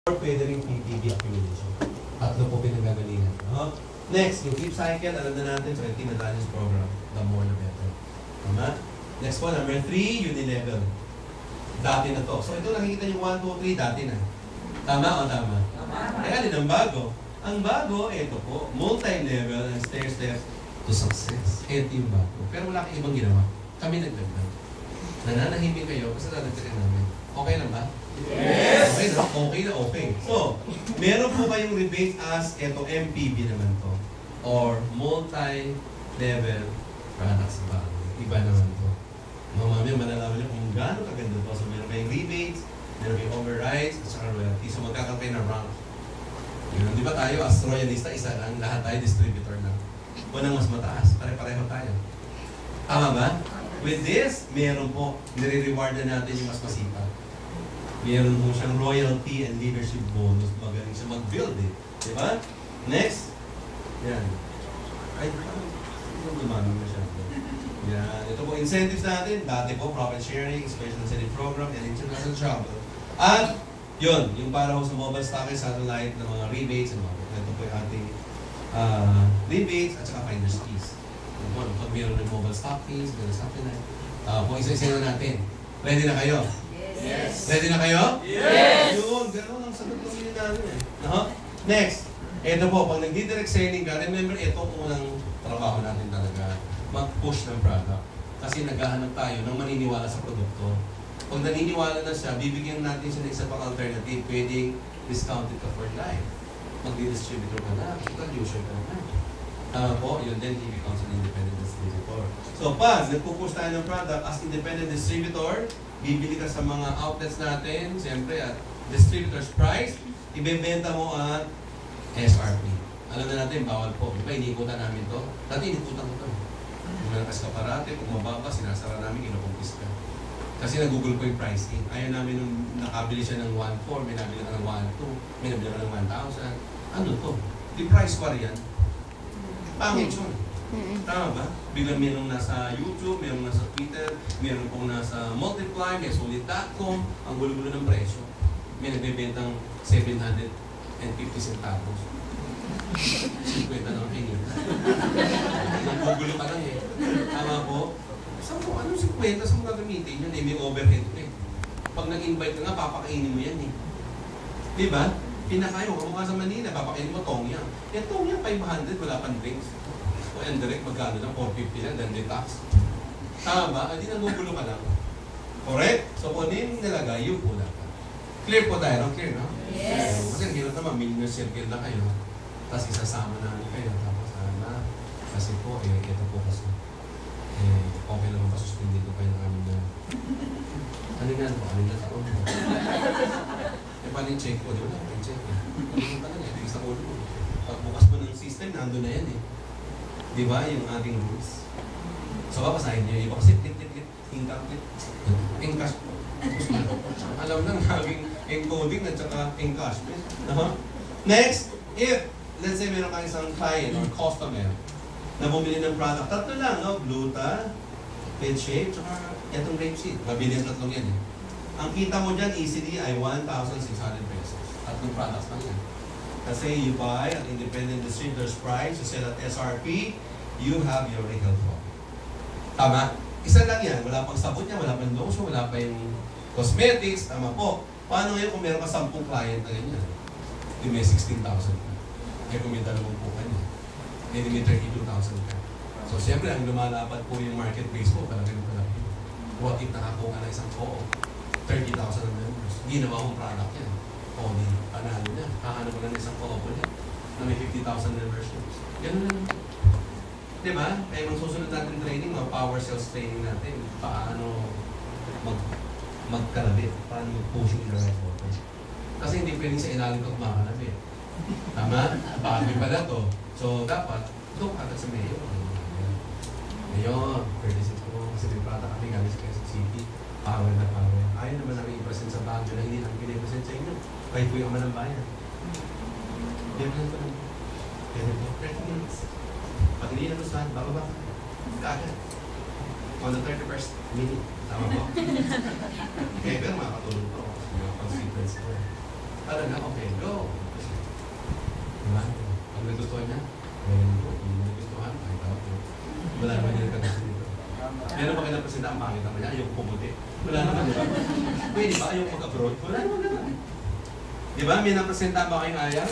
or pwede rin PPB accumulation. Tatlo po pinagagalingan. No? Next, yung flip cycle, alam na natin, 20 medallions program. The more the better. Tama? Next po, number 3, unilevel. Dati na to. So ito nakikita yung 1, 2, 3, dati na. Tama o tama? Tama. Kaya din ang bago. Ang bago, ito po, multi-level and stair-steps to success. Ito yung bago. Pero wala kang ibang ginawa. Kami nagdagdag. Nananahimik kayo kasi dadagdagan namin. Okay lang ba? Yes! Okay na? Okay na okay. So, meron po kayong rebate as ito MPB naman to. Or multi-level products ba? Iba naman to. Mamaya malalaman niyo kung gaano kaganda to. So, meron kayong rebates, meron kayong overrides, at saka royalty. So, magkakaroon kayo ng rank. Yun, di ba tayo as royalista, isa lang, lahat tayo distributor na. Unang mas mataas, pare-pareho tayo. Tama ba? With this, meron po, nire-reward na natin yung mas masipag. Meron po siyang royalty and leadership bonus. Magaling siya mag-build eh. Di ba? Next. Yan. Ay, hindi dumami masyado. Yan. Ito po, incentives natin. Dati po, profit sharing, special incentive program, and international travel. At, yun, yung para ho sa mobile stockings, satellite, ng mga rebates, and mga. Ito po yung ating rebates at saka finder's fees. Pag meron ng mobile stockings, meron satellite. Kung isa-isa na natin. Ready na kayo? Yes. Ready na kayo? Yes! Yun, gano'n ang sagot ng namin eh. Next. Ito po, pag nag-direct selling ka, remember, ito ang unang trabaho natin talaga. Mag-push ng product. Kasi naghahanap tayo ng maniniwala sa produkto. Pag naniniwala na siya, bibigyan natin siya ng isa pang alternative. Pwedeng discounted ka for life. Mag-distributor ka na, total user ka na. Po, yun din, he becomes an independent distributor. So, pag nagpupush tayo ng product as independent distributor, bibili ka sa mga outlets natin, siyempre at distributor's price, ibebenta mo at SRP. Alam na natin, bawal po. Diba, iniikutan namin to? Dati iniikutan ko to. Kung malakas ka parate, kung mababa, sinasara namin, kinukumpis ka. Kasi nag-google ko yung pricing. Ayaw namin nung nakabili siya ng 1.4, may nabili ka ng 1.2, may nabili ka ng 1,000. Ano to? Di price war yan. Pangit yun. Tama ba? Biglang mayroong nasa YouTube, mayroong nasa Twitter, mayroong pong nasa Multiply, may solid.com, ang gulo-gulo ng presyo. May nagbebentang 750 centavos. 50 lang kinita. Naggugulo ka lang eh. Tama po? Saan po? Anong 50? Saan mo gagamitin yun? May overhead eh. Pag nag-invite ka nga, papakainin mo yan eh. Di ba? Pinakayo, kamukha sa Manila, papakainin mo Tongyang. Yan Tongyang, 500, wala pang drinks. O yan direct, magkano lang, 450 lang, then detox. Tama ba? Hindi nagugulo ka lang. Correct? So kung ano yung nilagay, yung pula ka. Clear po tayo, no? Clear, no? Yes! Kasi hirap naman, millionaire circle na kayo. Tapos isasama na kayo. Tapos kasi po, ito po kasi. Okay lang mapasuspindi ko kayo ng amin na. Ano nga po? Ano nga taon po? Paano yung check ko? Di ba na? Yung check ko. Ano ka na? Tigis na ulo mo. Pagbukas mo ng system, nandun na yan eh. Di ba? Yung ating rules. So, papasahin niyo. Iba kasi tit, income, encash. Alam na ng aking encoding at saka encash. Next, if, let's say meron kang isang client or customer na bumili ng product, tatlo lang, no? Gluta, pin shape, saka itong rapeseed. Mabilis tatlong yan eh. Ang kita mo dyan easily ay 1,600 pesos. Tatlong products lang yan. Kasi you buy at independent distributor's price, you sell at SRP, you have your retail profit. Tama? Isa lang yan. Wala pang sabon niya, wala pang lotion, wala pa yung cosmetics. Tama po. Paano ngayon kung meron ka 10 client na ganyan? Di may 16,000 ka. Kaya kung may 2 po ka niya. Hindi may 32,000 ka. So, siyempre, ang lumalapat po yung marketplace mo, palagi na palagi. What if nakakuha na isang oo? 30,000 members. Ginawa kong product yan. O, di, panalo niya. Kaano ko lang isang co-op niya na may 50,000 memberships. Ganun lang. Diba? Kaya magsusunod natin training, mga power sales training natin. Paano magkalabit. Paano mag-pushing in the right order. Kasi hindi pwedeng sa ilalim ko kumakalabit. Tama? Bagoy pala to. So, dapat, ito agad sa mayor. Ngayon, 36 ko. Kasi may product kami galing sa Quezon City. Power na power. Ayaw naman namin i-present sa Baguio na hindi namin pinipresent sa inyo. Kahit po yung ama ng bayan. Yan lang ito lang. Yan ito. 30 minutes. Pag hindi na gustuhan, bababa ka. Kaagad. On the 31st minute. Tama po? Kaya pero makakatulong to. Mga pag-sequence ko. Talaga, okay, go. Diba? Pag nagustuhan niya, very good. Hindi mo nagustuhan, kahit ako. Wala naman niya nagkagusto dito. Meron pa kayo na presenta ang pangit naman niya, ayaw pumuti. Wala naman, di ba? Pwede ba ayaw mag-abroad? Wala naman ganun. Di ba? May napresenta ba kayong ayaw?